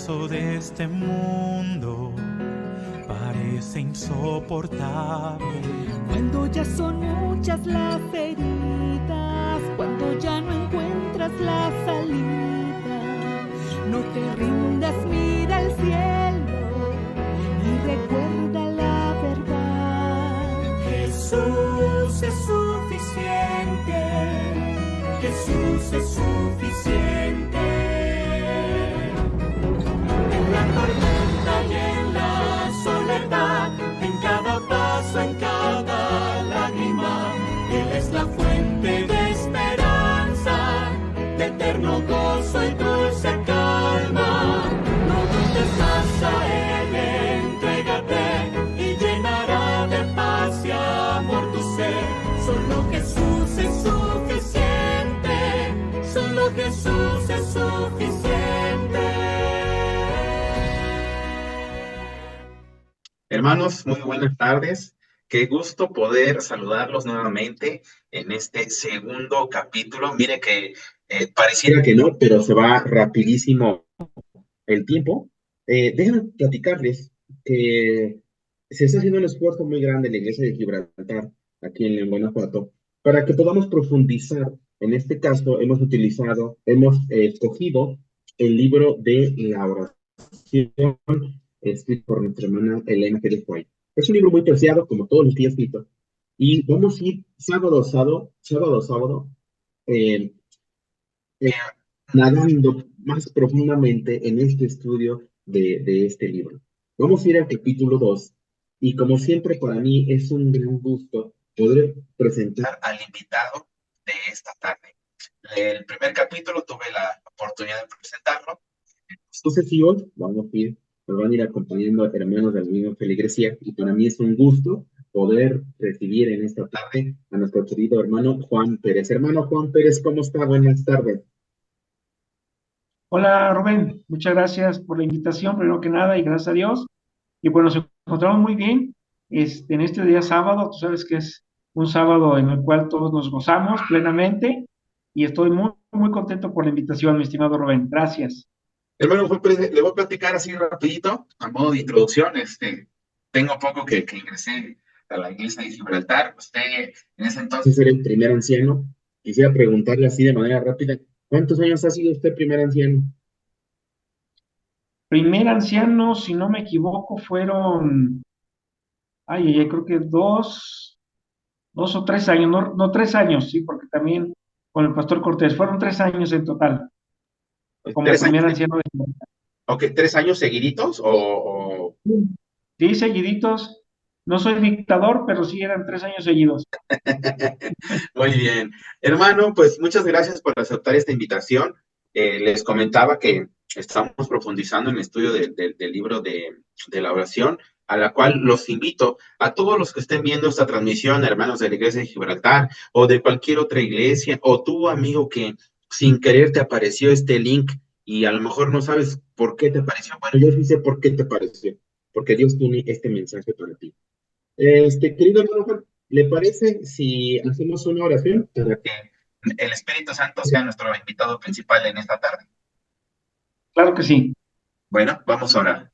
peso de este mundo parece insoportable. Cuando ya son muchas las heridas, cuando ya no encuentras la salida, no te rindas, mira al cielo y recuerda la verdad. Jesús es suficiente, Jesús es suficiente. En la tormenta y en la soledad, en cada paso, en cada lágrima, Él es la fuente de esperanza, de eterno gozo y dulce calma. No dudes más, a Él entrégate y llenará de paz y amor tu ser. Solo Jesús es suficiente, solo Jesús es suficiente. Hermanos, muy buenas tardes. Qué gusto poder saludarlos nuevamente en este segundo capítulo. Mire que pareciera que no, pero se va rapidísimo el tiempo. Déjenme platicarles que se está haciendo un esfuerzo muy grande en la iglesia de Gibraltar, aquí en Guanajuato, para que podamos profundizar. En este caso, hemos escogido el libro de la oración escrito por nuestra hermana Elena Pérez White. Es un libro muy preciado, como todos los que he escrito, y vamos a ir sábado a sábado, eh, eh, nadando más profundamente en este estudio de este libro. Vamos a ir al capítulo 2, y como siempre para mí es un gran gusto poder presentar al invitado de esta tarde. El primer capítulo tuve la oportunidad de presentarlo. Entonces, sí, hoy nos van a ir acompañando hermanos de la misma feligresía, y para mí es un gusto poder recibir en esta tarde a nuestro querido hermano Juan Pérez. Hermano Juan Pérez, ¿cómo está? Buenas tardes. Hola Rubén, muchas gracias por la invitación, primero que nada, y gracias a Dios. Y bueno, nos encontramos muy bien en este día sábado. Tú sabes que es un sábado en el cual todos nos gozamos plenamente, y estoy muy, muy contento por la invitación, mi estimado Rubén. Gracias. Hermano Juan Pérez, le voy a platicar así rapidito, a modo de introducción. Tengo poco que ingresé a la iglesia de Gibraltar. Usted en ese entonces era el primer anciano. Quisiera preguntarle así de manera rápida, ¿cuántos años ha sido usted primer anciano? Primer anciano, si no me equivoco, fueron, creo que dos o 3 años, no, no 3 años, sí, porque también con el pastor Cortés, fueron 3 años en total, como ¿3 años? primer anciano de... Ok, ¿3 años seguiditos o... Sí, seguiditos. No soy dictador, pero sí eran 3 años seguidos. Muy bien. Hermano, pues muchas gracias por aceptar esta invitación. Les comentaba que estamos profundizando en el estudio del libro de la oración, a la cual los invito a todos los que estén viendo esta transmisión, hermanos de la iglesia de Gibraltar o de cualquier otra iglesia, o tu amigo que sin querer te apareció este link y a lo mejor no sabes por qué te apareció. Bueno, yo sí sé por qué te apareció, porque Dios tiene este mensaje para ti. Querido hermano Juan, ¿le parece si hacemos una oración para que el Espíritu Santo sea nuestro invitado principal en esta tarde? Claro que sí. Bueno, vamos a orar.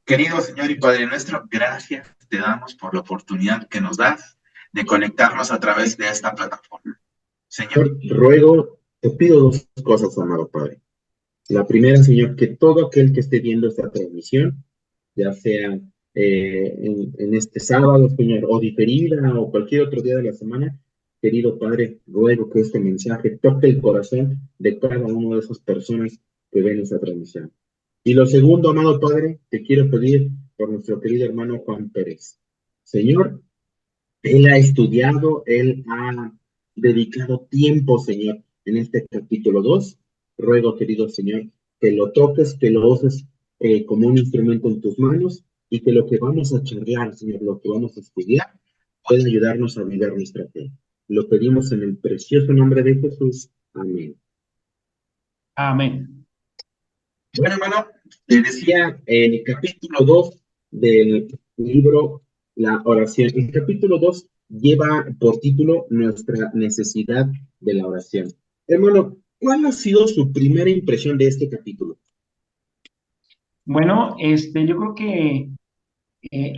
Querido Señor y Padre nuestro, gracias te damos por la oportunidad que nos das de conectarnos a través de esta plataforma. Señor, te pido dos cosas, amado Padre. La primera, Señor, que todo aquel que esté viendo esta transmisión, ya sea en este sábado, Señor, o diferida, o cualquier otro día de la semana, querido Padre, ruego que este mensaje toque el corazón de cada una de esas personas que ven esta transmisión. Y lo segundo, amado Padre, te quiero pedir por nuestro querido hermano Juan Pérez. Señor, él ha estudiado, él ha dedicado tiempo, Señor, en este capítulo 2. Ruego, querido Señor, que lo toques, que lo uses como un instrumento en tus manos, y que lo que vamos a charlar, Señor, lo que vamos a estudiar, pueda ayudarnos a vivir nuestra fe. Lo pedimos en el precioso nombre de Jesús. Amén. Amén. Bueno, hermano, le decía en el capítulo 2 del libro La oración. El capítulo 2 lleva por título Nuestra necesidad de la oración. Hermano, ¿cuál ha sido su primera impresión de este capítulo? Bueno, yo creo que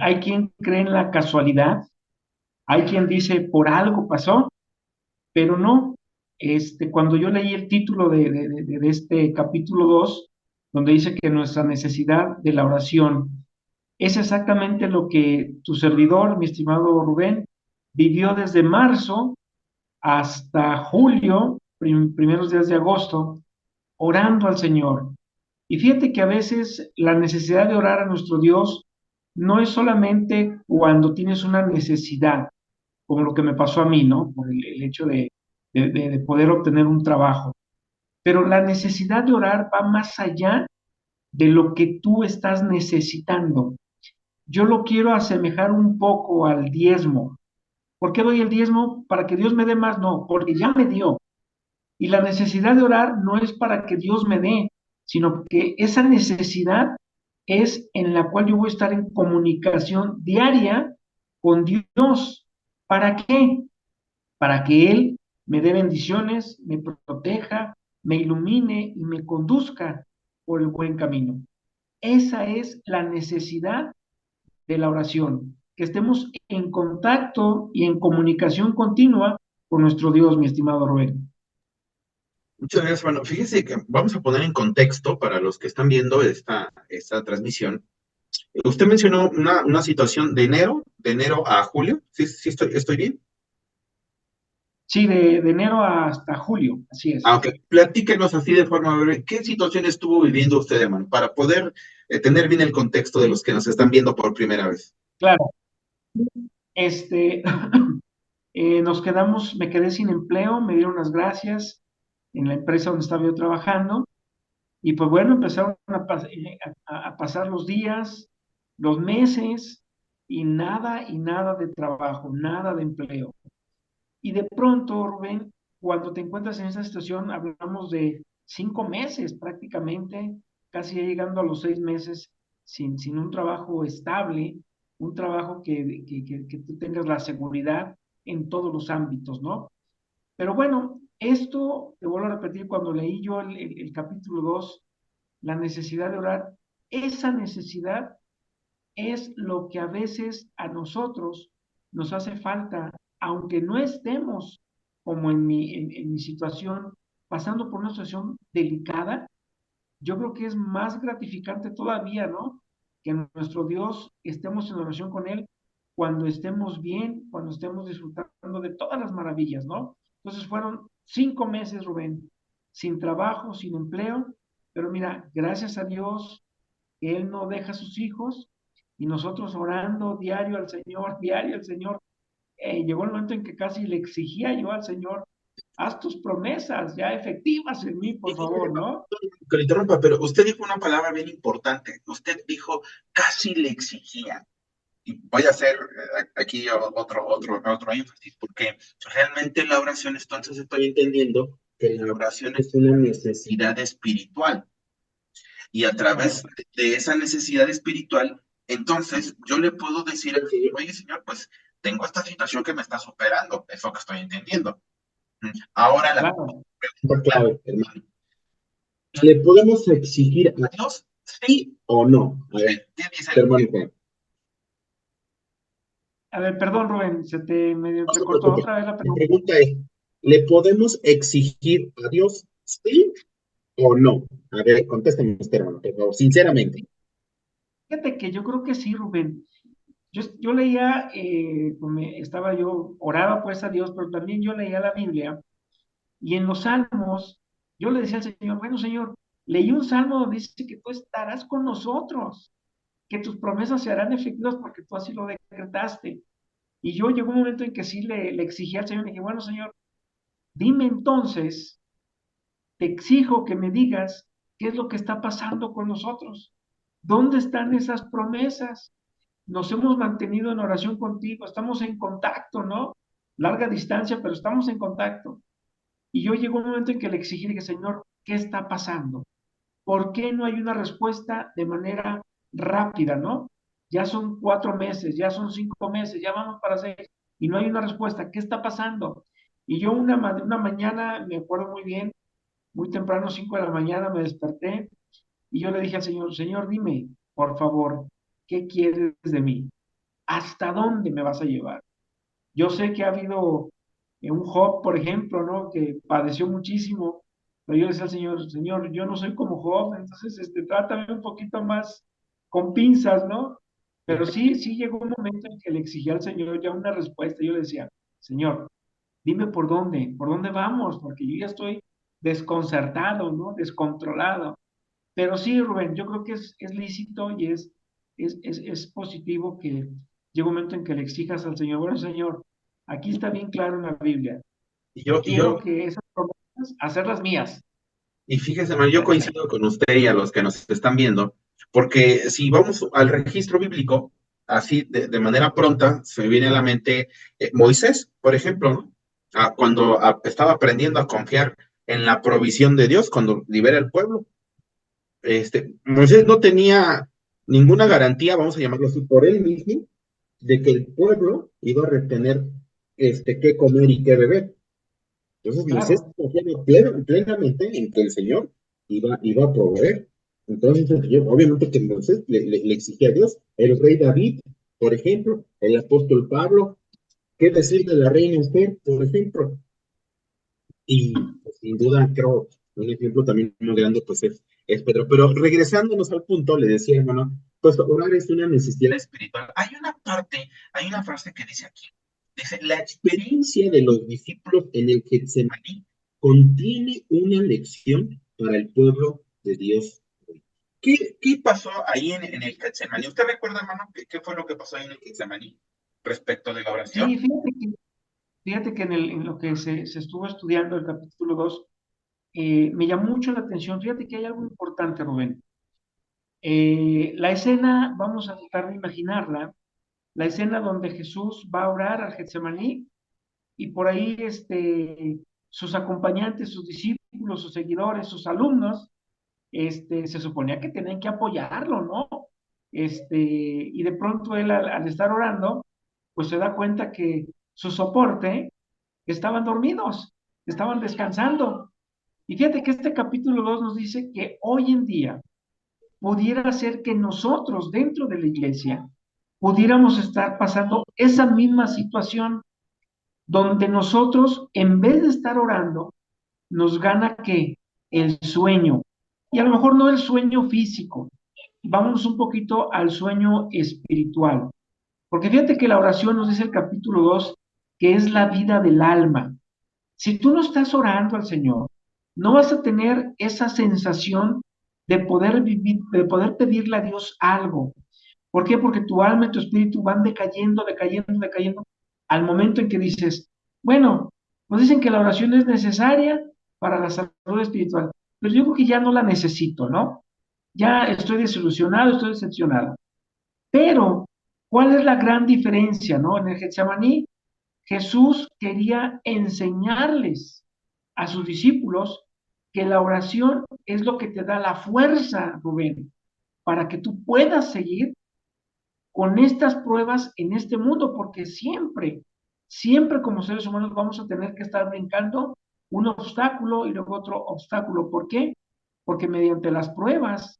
hay quien cree en la casualidad, hay quien dice por algo pasó, pero no. Cuando yo leí el título de este capítulo 2, donde dice que nuestra necesidad de la oración es exactamente lo que tu servidor, mi estimado Rubén, vivió desde marzo hasta julio, primeros días de agosto, orando al Señor. Y fíjate que a veces la necesidad de orar a nuestro Dios no es solamente cuando tienes una necesidad, como lo que me pasó a mí, ¿no? Por el hecho de poder obtener un trabajo. Pero la necesidad de orar va más allá de lo que tú estás necesitando. Yo lo quiero asemejar un poco al diezmo. ¿Por qué doy el diezmo? ¿Para que Dios me dé más? No, porque ya me dio. Y la necesidad de orar no es para que Dios me dé, sino que esa necesidad es en la cual yo voy a estar en comunicación diaria con Dios. ¿Para qué? Para que Él me dé bendiciones, me proteja, me ilumine y me conduzca por el buen camino. Esa es la necesidad de la oración, que estemos en contacto y en comunicación continua con nuestro Dios, mi estimado Rubén. Muchas gracias, hermano. Fíjese que vamos a poner en contexto para los que están viendo esta transmisión. Usted mencionó una situación de enero a julio. ¿Sí, sí estoy bien? Sí, de enero hasta julio, así es. Ok, platíquenos así de forma breve, ¿qué situación estuvo viviendo usted, hermano? Para poder tener bien el contexto de los que nos están viendo por primera vez. Claro, este, nos quedamos, me quedé sin empleo, me dieron las gracias en la empresa donde estaba yo trabajando, y pues bueno, empezaron a pasar los días, los meses, y nada de trabajo, nada de empleo. Y de pronto, Rubén, cuando te encuentras en esa situación, hablamos de 5 meses prácticamente, casi ya llegando a los 6 meses sin un trabajo estable, un trabajo que tú tengas la seguridad en todos los ámbitos, ¿no? Pero bueno, esto, te vuelvo a repetir, cuando leí yo el capítulo 2, la necesidad de orar, esa necesidad es lo que a veces a nosotros nos hace falta, aunque no estemos como en mi situación, pasando por una situación delicada. Yo creo que es más gratificante todavía, ¿no? Que nuestro Dios estemos en oración con Él cuando estemos bien, cuando estemos disfrutando de todas las maravillas, ¿no? Entonces fueron 5 meses, Rubén, sin trabajo, sin empleo, pero mira, gracias a Dios, Él no deja a sus hijos y nosotros orando diario al Señor, diario al Señor. Llegó el momento en que casi le exigía yo al Señor, haz tus promesas ya efectivas en mí, por favor, ¿no? Que le interrumpa, pero usted dijo una palabra bien importante. Usted dijo, casi le exigía. Y voy a hacer aquí otro énfasis, porque realmente la oración, entonces estoy entendiendo que la oración es una necesidad espiritual. Y a través de esa necesidad espiritual, entonces yo le puedo decir al Señor, oye, Señor, pues tengo esta situación que me está superando, eso que estoy entendiendo. Ahora la Claro. pregunta clave, hermano. ¿Le podemos exigir a Dios sí o no? A ver, ¿qué dice el hermano Juan? A ver, perdón, Rubén, se te medio No se entrecortó preocupe. otra vez la Mi pregunta. pregunta es, ¿le podemos exigir a Dios sí o no? A ver, contésteme usted, hermano, por favor, sinceramente. Fíjate que yo creo que sí, Rubén. Yo leía, estaba yo, oraba pues a Dios, pero también yo leía la Biblia y en los salmos yo le decía al Señor, bueno, Señor, leí un salmo donde dice que tú estarás con nosotros, que tus promesas se harán efectivas porque tú así lo decretaste. Y yo llegó un momento en que sí le exigí al Señor, y dije, bueno, Señor, dime entonces, te exijo que me digas qué es lo que está pasando con nosotros. ¿Dónde están esas promesas? Nos hemos mantenido en oración contigo, estamos en contacto, ¿no? Larga distancia, pero estamos en contacto. Y yo llegó un momento en que le exigí, dije, Señor, ¿qué está pasando? ¿Por qué no hay una respuesta de manera rápida, no? Ya son 4 meses, ya son 5 meses, ya vamos para 6, y no hay una respuesta. ¿Qué está pasando? Y yo una mañana, me acuerdo muy bien, muy temprano, 5 de la mañana, me desperté Y yo le dije al Señor, Señor, dime, por favor, ¿qué quieres de mí? ¿Hasta dónde me vas a llevar? Yo sé que ha habido un Job, por ejemplo, ¿no? Que padeció muchísimo, pero yo le decía al Señor, Señor, yo no soy como Job, entonces trátame un poquito más con pinzas, ¿no? Pero sí, sí llegó un momento en que le exigí al Señor ya una respuesta. Yo le decía, Señor, dime por dónde vamos, porque yo ya estoy desconcertado, ¿no? Descontrolado. Pero sí, Rubén, yo creo que es lícito y es positivo que llegue un momento en que le exijas al Señor, bueno, Señor, aquí está bien claro en la Biblia, Y yo, y quiero yo, que esas promesas, hacerlas mías. y fíjese, hermano, yo coincido con usted y a los que nos están viendo, porque si vamos al registro bíblico, así de manera pronta, se viene a la mente Moisés, por ejemplo, ¿no? Cuando estaba aprendiendo a confiar en la provisión de Dios, cuando libera el pueblo. Moisés no tenía ninguna garantía, vamos a llamarlo así, por él mismo, de que el pueblo iba a retener qué comer y qué beber. Entonces Moisés Claro, confiaba plenamente en que el Señor iba a proveer. Entonces, obviamente que Moisés le exigía a Dios. El rey David, por ejemplo, el apóstol Pablo, ¿qué decir de la reina Esther, por ejemplo? Y pues, sin duda, creo, un ejemplo también muy grande, pues es Pedro. Pero regresándonos al punto, le decía, hermano, pues orar es una necesidad espiritual. Hay una frase que dice aquí, dice, la experiencia de los discípulos en el Getsemaní contiene una lección para el pueblo de Dios. ¿Qué pasó ahí en el Getsemaní? ¿Usted recuerda, hermano, qué fue lo que pasó ahí en el Getsemaní respecto de la sí, oración? fíjate que en lo que se estuvo estudiando el capítulo 2 me llamó mucho la atención, fíjate que hay algo importante, Rubén. La escena, vamos a tratar de imaginarla, la escena donde Jesús va a orar al Getsemaní y por ahí sus acompañantes, sus discípulos, sus seguidores, sus alumnos, se suponía que tenían que apoyarlo, ¿no? Y de pronto él al estar orando, pues se da cuenta que su soporte estaban dormidos, estaban descansando. Y fíjate que este capítulo 2 nos dice que hoy en día pudiera ser que nosotros dentro de la iglesia pudiéramos estar pasando esa misma situación donde nosotros, en vez de estar orando, nos gana que el sueño, y a lo mejor no el sueño físico, vamos un poquito al sueño espiritual, porque fíjate que la oración nos dice el capítulo 2 que es la vida del alma. Si tú no estás orando al Señor, no vas a tener esa sensación de poder vivir, de poder pedirle a Dios algo. ¿Por qué? Porque tu alma y tu espíritu van decayendo, decayendo, decayendo, al momento en que dices, bueno, nos dicen que la oración es necesaria para la salud espiritual, pero yo creo que ya no la necesito, ¿no? Ya estoy desilusionado, estoy decepcionado. Pero, ¿cuál es la gran diferencia, no? En el Getsemaní, Jesús quería enseñarles a sus discípulos que la oración es lo que te da la fuerza, Rubén, para que tú puedas seguir con estas pruebas en este mundo, porque siempre, siempre como seres humanos vamos a tener que estar brincando un obstáculo y luego otro obstáculo. ¿Por qué? Porque mediante las pruebas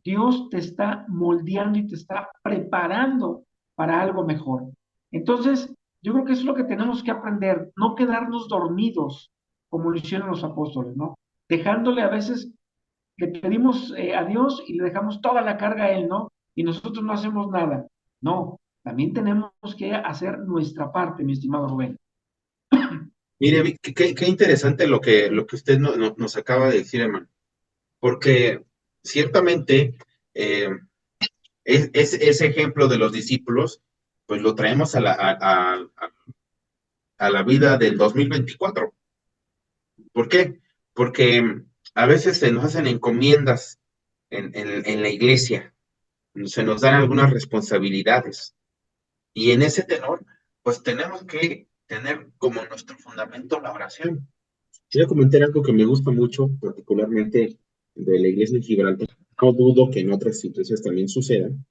Dios te está moldeando y te está preparando para algo mejor. Entonces, yo creo que eso es lo que tenemos que aprender, no quedarnos dormidos como lo hicieron los apóstoles, ¿no? Dejándole a veces, le pedimos a Dios y le dejamos toda la carga a Él, ¿no? Y nosotros no hacemos nada. No, también tenemos que hacer nuestra parte, mi estimado Rubén. Mire, qué interesante lo que usted nos acaba de decir, hermano, porque ciertamente eh, ese ejemplo de los discípulos, pues lo traemos a la vida del 2024. ¿Por qué? Porque a veces se nos hacen encomiendas en la iglesia, se nos dan algunas responsabilidades, y en ese tenor, pues tenemos que tener como nuestro fundamento la oración. Quiero comentar algo que me gusta mucho, particularmente de la iglesia de Gibraltar. No dudo que en otras situaciones también sucedan,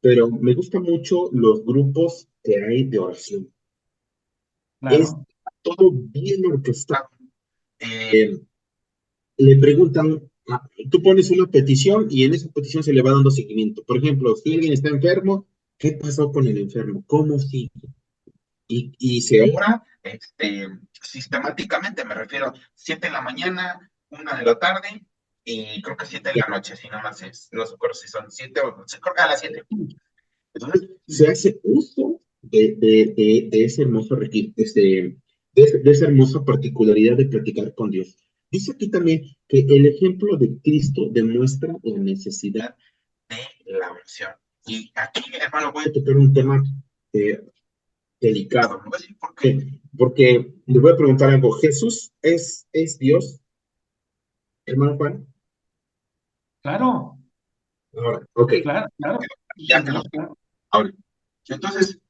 pero me gustan mucho los grupos que hay de oración. Es Claro, todo bien orquestado. Eh, Le preguntan, tú pones una petición y en esa petición se le va dando seguimiento. Por ejemplo, si alguien está enfermo, ¿qué pasó con el enfermo? ¿Cómo sigue? Y se ora sistemáticamente, me refiero, 7 de la mañana, 1 de la tarde, y creo que 7 de la noche, si no más es, no recuerdo si son 7 o creo que a las 7. Entonces, se hace uso de ese hermoso de esa hermosa particularidad de platicar con Dios. Dice aquí también que el ejemplo de Cristo demuestra la necesidad de la oración. Y aquí, hermano, voy a tocar un tema eh, delicado. ¿No? ¿Por qué? Porque le voy a preguntar algo. ¿Jesús es Dios, hermano Juan? Claro, Ahora, ok. claro, claro. Ya que lo ahora. Entonces,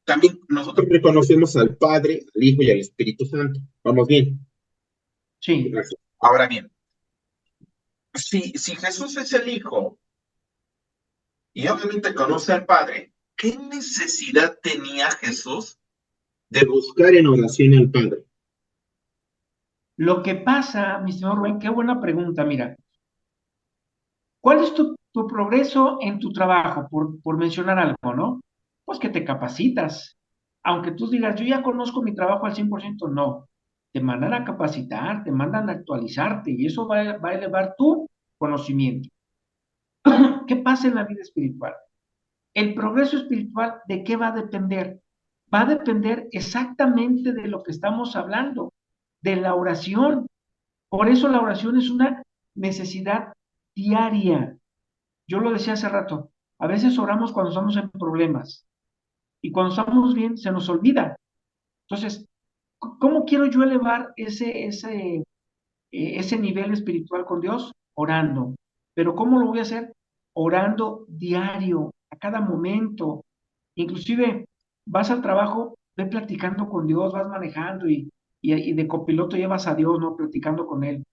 también nosotros reconocemos al Padre, al Hijo y al Espíritu Santo. ¿Vamos bien? Sí. Gracias. Ahora bien, si Jesús es el Hijo y obviamente conoce al Padre, ¿qué necesidad tenía Jesús de buscar en oración al Padre? Lo que pasa, mi señor Rubén, qué buena pregunta, mira. ¿Cuál es tu progreso en tu trabajo, por mencionar algo, ¿no? Pues que te capacitas. Aunque tú digas, yo ya conozco mi trabajo al 100%, no. Te mandan a capacitar, te mandan a actualizarte y eso va a elevar tu conocimiento. ¿Qué pasa en la vida espiritual? El progreso espiritual, ¿de qué va a depender? Va a depender exactamente de lo que estamos hablando, de la oración. Por eso la oración es una necesidad diaria. Yo lo decía hace rato, a veces oramos cuando estamos en problemas y cuando estamos bien se nos olvida. Entonces, ¿cómo quiero yo elevar ese nivel espiritual con Dios? Orando. Pero ¿cómo lo voy a hacer? Orando diario, a cada momento. Inclusive vas al trabajo, ve platicando con Dios, vas manejando y de copiloto llevas a Dios, ¿no? Platicando con Él.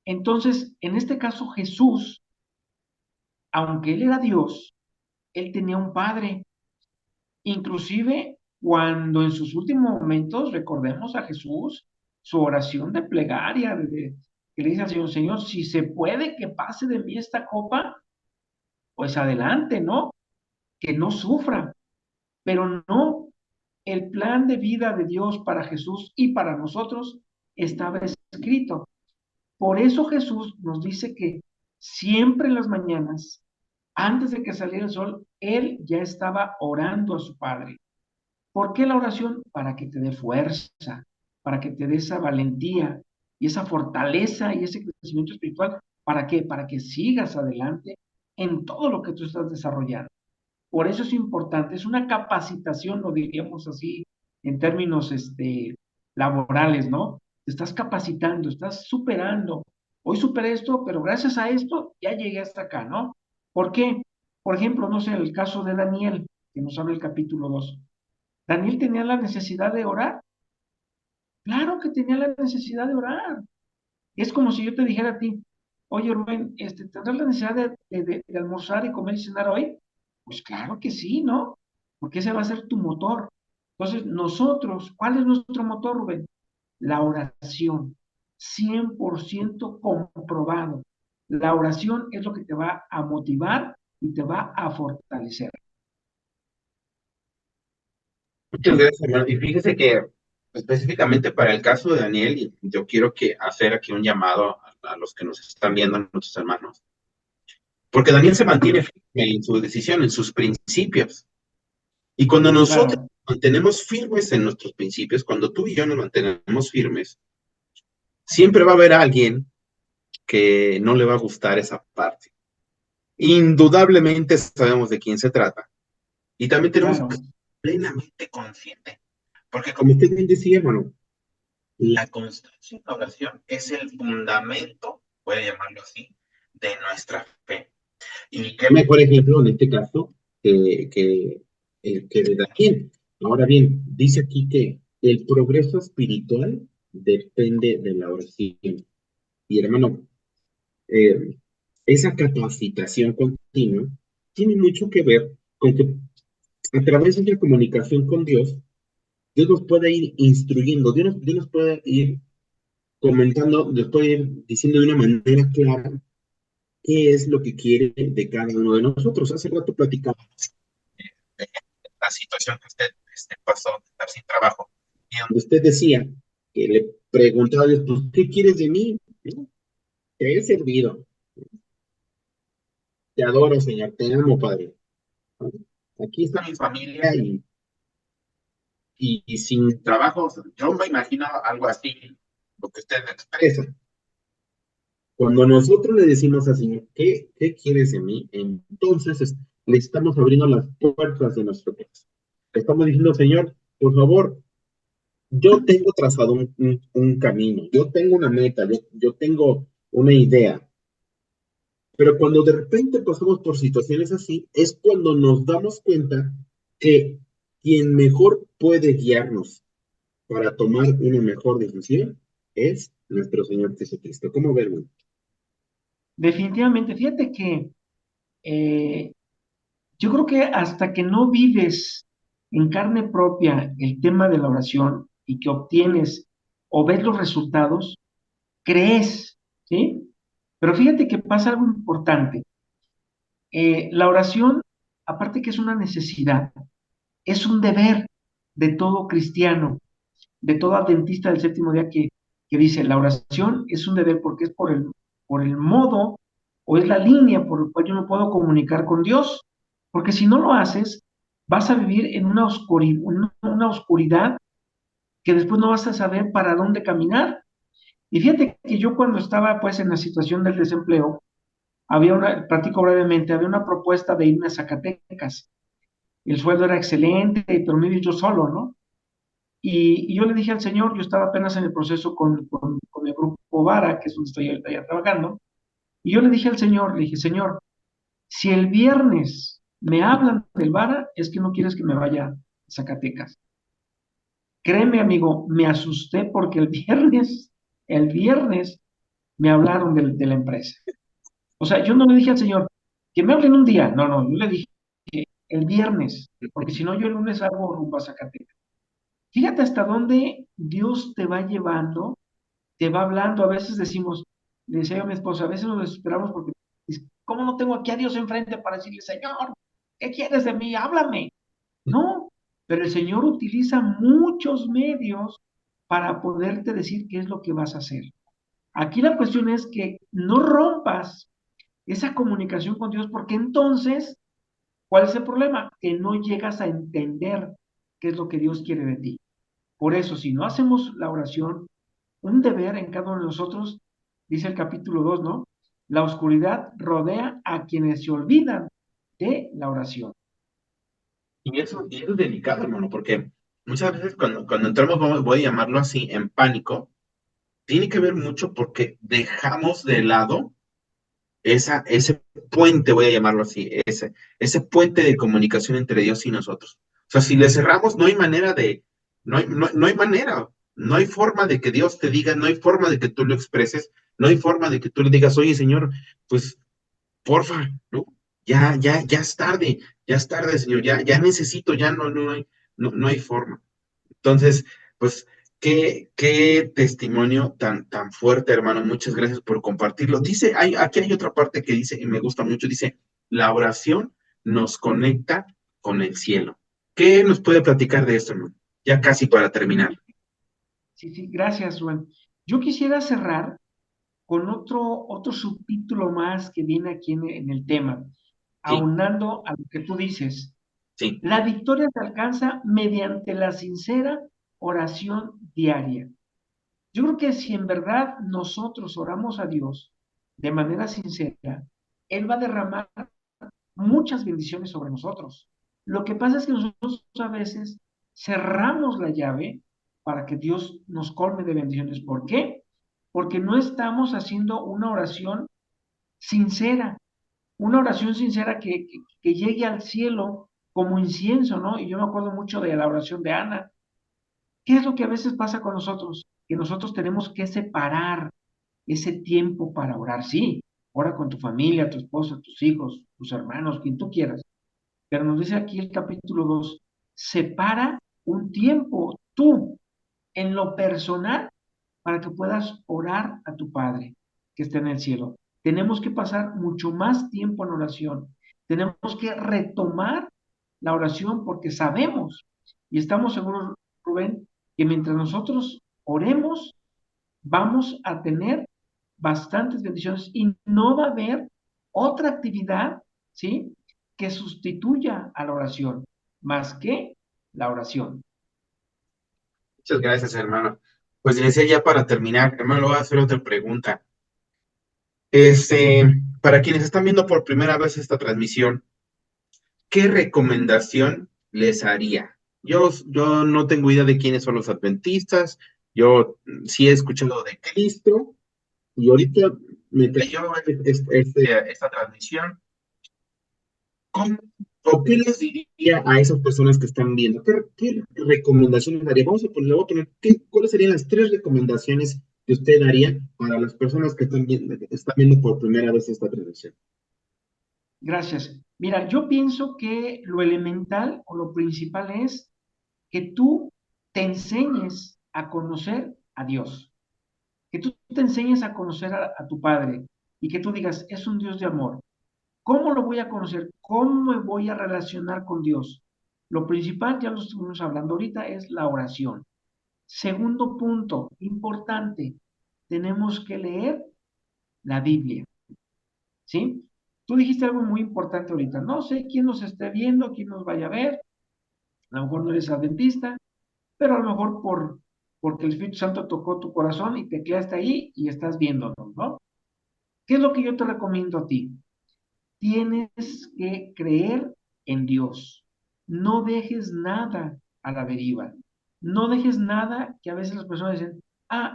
Entonces, en este caso, Jesús, aunque Él era Dios, Él tenía un Padre. Inclusive cuando en sus últimos momentos recordemos a Jesús, su oración de plegaria, que le dice al Señor, Señor, si se puede que pase de mí esta copa, pues adelante, ¿no? Que no sufra, pero no, el plan de vida de Dios para Jesús y para nosotros estaba escrito. Por eso Jesús nos dice que siempre en las mañanas, antes de que saliera el sol, Él ya estaba orando a su Padre. ¿Por qué la oración? Para que te dé fuerza, para que te dé esa valentía y esa fortaleza y ese crecimiento espiritual. ¿Para qué? Para que sigas adelante en todo lo que tú estás desarrollando. Por eso es importante, es una capacitación, lo diríamos así, en términos laborales, ¿no? Te estás capacitando, estás superando. Hoy superé esto, pero gracias a esto ya llegué hasta acá, ¿no? ¿Por qué? Por ejemplo, no sé, el caso de Daniel, que nos habla el capítulo 2. ¿Daniel tenía la necesidad de orar? Claro que tenía la necesidad de orar. Es como si yo te dijera a ti, oye Rubén, ¿tendrás la necesidad de almorzar y comer y cenar hoy? Pues claro que sí, ¿no? Porque ese va a ser tu motor. Entonces, nosotros, ¿cuál es nuestro motor, Rubén? La oración, 100% comprobado. La oración es lo que te va a motivar y te va a fortalecer. Muchas gracias, hermano. Y fíjese que específicamente para el caso de Daniel, y yo quiero hacer aquí un llamado a los que nos están viendo, a nuestros hermanos, porque Daniel se mantiene firme en su decisión, en sus principios. Y cuando nosotros Claro, mantenemos firmes en nuestros principios, cuando tú y yo nos mantenemos firmes, siempre va a haber alguien que no le va a gustar esa parte. Indudablemente sabemos de quién se trata. Y también tenemos que claro. ser plenamente conscientes. Porque como usted bien decía, hermano, la constancia en la oración es el fundamento, voy a llamarlo así, de nuestra fe. Y qué mejor ejemplo en este caso que de Daniel. Ahora bien, dice aquí que el progreso espiritual depende de la oración. Y hermano, eh, esa capacitación continua tiene mucho que ver con que a través de la comunicación con Dios, Dios nos puede ir instruyendo, Dios nos puede ir comentando, le estoy diciendo de una manera clara qué es lo que quiere de cada uno de nosotros. Hace rato platicábamos de la situación que usted pasó de estar sin trabajo, y donde usted decía que le preguntaba a Dios, pues, ¿qué quieres de mí? ¿No? Te he servido, te adoro, Señor, te amo, Padre. ¿No? Aquí está mi familia y sin trabajo, yo me imagino algo así, lo que usted expresa. Cuando nosotros le decimos al Señor, ¿qué quieres de mí? Entonces le estamos abriendo las puertas de nuestro corazón. Le estamos diciendo, Señor, por favor, yo tengo trazado un camino, yo tengo una meta, yo tengo una idea, pero cuando de repente pasamos por situaciones así, es cuando nos damos cuenta que quien mejor puede guiarnos para tomar una mejor decisión es nuestro Señor Jesucristo. ¿Cómo ven? Definitivamente, fíjate que eh, yo creo que hasta que no vives en carne propia el tema de la oración y que obtienes o ves los resultados, crees, ¿sí? Pero fíjate que pasa algo importante. La oración, aparte que es una necesidad, es un deber de todo cristiano, de todo adventista del séptimo día que dice, la oración es un deber porque es por el modo o es la línea por la cual yo me puedo comunicar con Dios. Porque si no lo haces, vas a vivir en una oscuridad que después no vas a saber para dónde caminar. Y fíjate que yo cuando estaba pues en la situación del desempleo, platico brevemente, había una propuesta de irme a Zacatecas. El sueldo era excelente, pero me iba yo solo, ¿no? Y yo le dije al Señor, yo estaba apenas en el proceso con el grupo Vara, que es donde estoy ahorita ya trabajando, y yo le dije al Señor, le dije, Señor, si el viernes me hablan del Vara, es que no quieres que me vaya a Zacatecas. Créeme, amigo, me asusté porque el viernes me hablaron de la empresa. O sea, yo no le dije al Señor, que me hablen un día, no, yo le dije el viernes, porque si no yo el lunes hago rumbo a Zacatecas. Fíjate hasta dónde Dios te va llevando, te va hablando. A veces decimos, le decía yo a mi esposa, a veces nos desesperamos porque, ¿cómo no tengo aquí a Dios enfrente para decirle, Señor, ¿qué quieres de mí? Háblame. No, pero el Señor utiliza muchos medios para poderte decir qué es lo que vas a hacer. Aquí la cuestión es que no rompas esa comunicación con Dios, porque entonces, ¿cuál es el problema? Que no llegas a entender qué es lo que Dios quiere de ti. Por eso, si no hacemos la oración, un deber en cada uno de nosotros, dice el capítulo 2, ¿no? La oscuridad rodea a quienes se olvidan de la oración. Y eso es delicado, hermano, porque muchas veces cuando entramos, voy a llamarlo así, en pánico, tiene que ver mucho porque dejamos de lado ese puente, voy a llamarlo así, ese puente de comunicación entre Dios y nosotros. O sea, si le cerramos, no hay manera, no hay forma de que Dios te diga, no hay forma de que tú lo expreses, no hay forma de que tú le digas, oye, Señor, pues, porfa, ¿no? Ya es tarde, Señor, ya necesito, ya no hay forma. Entonces, pues, qué testimonio tan fuerte, hermano. Muchas gracias por compartirlo. Dice, aquí hay otra parte que dice, y me gusta mucho, dice, la oración nos conecta con el cielo. ¿Qué nos puede platicar de esto, hermano? Ya casi para terminar. Sí, sí, gracias, Rubén. Yo quisiera cerrar con otro subtítulo más que viene aquí en el tema, Sí, aunando a lo que tú dices. sí. La victoria se alcanza mediante la sincera oración diaria. Yo creo que si en verdad nosotros oramos a Dios de manera sincera, Él va a derramar muchas bendiciones sobre nosotros. Lo que pasa es que nosotros a veces cerramos la llave para que Dios nos colme de bendiciones. ¿Por qué? Porque no estamos haciendo una oración sincera que llegue al cielo como incienso, ¿no? Y yo me acuerdo mucho de la oración de Ana. ¿Qué es lo que a veces pasa con nosotros? Que nosotros tenemos que separar ese tiempo para orar. Sí, ora con tu familia, tu esposa, tus hijos, tus hermanos, quien tú quieras. Pero nos dice aquí el capítulo 2, separa un tiempo tú, en lo personal, para que puedas orar a tu Padre que está en el cielo. Tenemos que pasar mucho más tiempo en oración. Tenemos que retomar la oración porque sabemos y estamos seguros, Rubén, que mientras nosotros oremos, vamos a tener bastantes bendiciones y no va a haber otra actividad, ¿sí?, que sustituya a la oración, más que la oración. Muchas gracias, hermano. Pues le decía ya para terminar, hermano, le voy a hacer otra pregunta. Para quienes están viendo por primera vez esta transmisión, ¿qué recomendación les haría? Yo no tengo idea de quiénes son los adventistas, yo sí he escuchado de Cristo, y ahorita me cayó esta transmisión. ¿Cómo o qué les diría a esas personas que están viendo? ¿Qué recomendaciones daría? Le voy a poner, ¿cuáles serían las 3 recomendaciones que usted daría para las personas que están viendo por primera vez esta transmisión? Gracias. Mira, yo pienso que lo elemental o lo principal es que tú te enseñes a conocer a Dios, que tú te enseñes a conocer a tu Padre y que tú digas, es un Dios de amor. ¿Cómo lo voy a conocer? ¿Cómo me voy a relacionar con Dios? Lo principal, ya lo estuvimos hablando ahorita, es la oración. Segundo punto, importante, tenemos que leer la Biblia, ¿sí? Tú dijiste algo muy importante ahorita, no sé quién nos esté viendo, quién nos vaya a ver, a lo mejor no eres adventista, pero a lo mejor porque el Espíritu Santo tocó tu corazón y te quedaste ahí y estás viéndonos, ¿no? ¿Qué es lo que yo te recomiendo a ti? Tienes que creer en Dios. No dejes nada a la deriva. No dejes nada que a veces las personas dicen,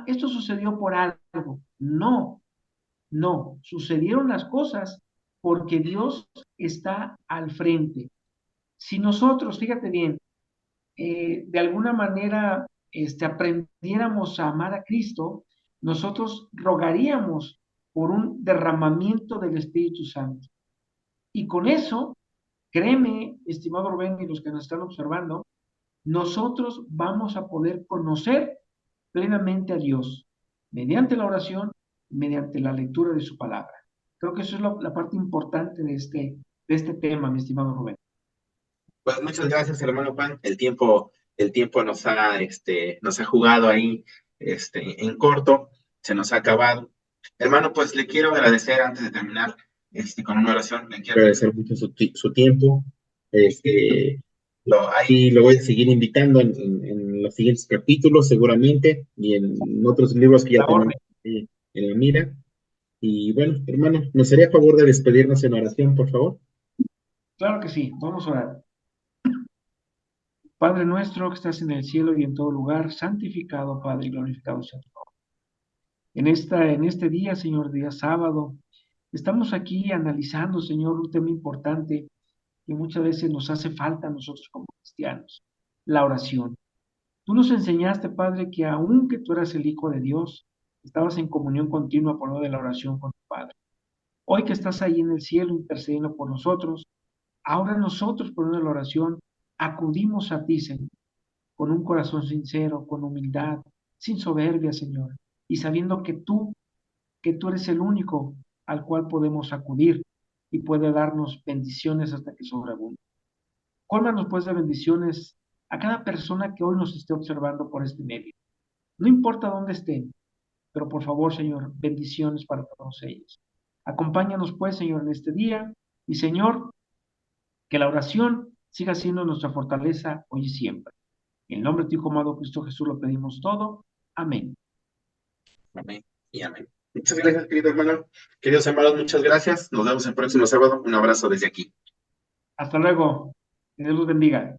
esto sucedió por algo. No, no, sucedieron las cosas porque Dios está al frente. Si nosotros, fíjate bien, de alguna manera aprendiéramos a amar a Cristo, nosotros rogaríamos por un derramamiento del Espíritu Santo. Y con eso, créeme, estimado Rubén y los que nos están observando, nosotros vamos a poder conocer plenamente a Dios mediante la oración, mediante la lectura de su palabra. Creo que eso es la parte importante de este tema, mi estimado Rubén. Pues muchas gracias, hermano Juan. El tiempo nos ha jugado ahí, en corto, se nos ha acabado. Hermano, pues le quiero agradecer antes de terminar, con una oración, le quiero agradecer mucho su tiempo. Ahí lo voy a seguir invitando en los siguientes capítulos, seguramente, y en otros libros que ya tenemos en la mira. Y bueno, hermano, ¿nos haría favor de despedirnos en oración, por favor? Claro que sí, vamos a orar. Padre nuestro que estás en el cielo y en todo lugar, santificado, Padre, y glorificado sea tu nombre. En este día, Señor, día sábado, estamos aquí analizando, Señor, un tema importante que muchas veces nos hace falta a nosotros como cristianos, la oración. Tú nos enseñaste, Padre, que aunque tú eras el Hijo de Dios, estabas en comunión continua por medio de la oración con tu Padre. Hoy que estás ahí en el cielo intercediendo por nosotros, ahora nosotros por medio de la oración acudimos a ti, Señor, con un corazón sincero, con humildad, sin soberbia, Señor, y sabiendo que tú eres el único al cual podemos acudir y puede darnos bendiciones hasta que sobreabunde. Cólmanos pues de bendiciones a cada persona que hoy nos esté observando por este medio. No importa dónde estén, pero por favor, Señor, bendiciones para todos ellos. Acompáñanos pues, Señor, en este día y, Señor, que la oración siga siendo nuestra fortaleza hoy y siempre. En el nombre de tu Hijo amado Cristo Jesús lo pedimos todo. Amén. Amén y amén. Muchas gracias, querido hermano. Queridos hermanos, muchas gracias. Nos vemos el próximo sábado. Un abrazo desde aquí. Hasta luego. Que Dios los bendiga.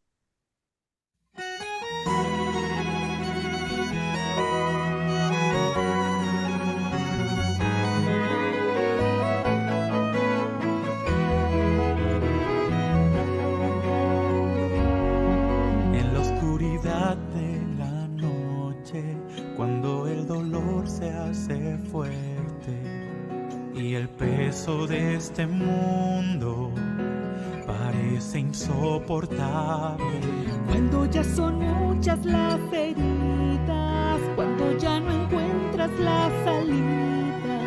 En la oscuridad de la noche, cuando el dolor se hace fuerte y el peso de este mundo parece insoportable. Cuando ya son muchas las heridas, cuando ya no encuentro encuentras la salida.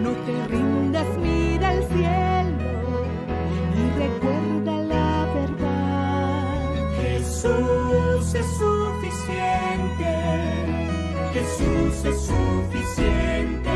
No te rindas, mira al cielo y recuerda la verdad. Jesús es suficiente, Jesús es suficiente.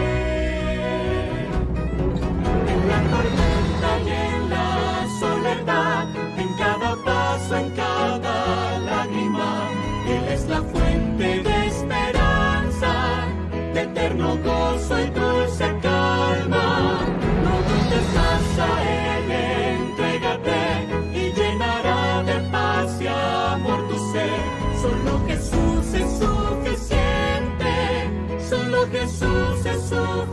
En la tormenta y en la soledad, en cada paso, en cada lágrima, Él es la fuente de esperanza, de eterno gozo y dulce calma. No dudes más, a Él entrégate y llenará de paz y amor tu ser. Solo Jesús es suficiente, solo Jesús es suficiente.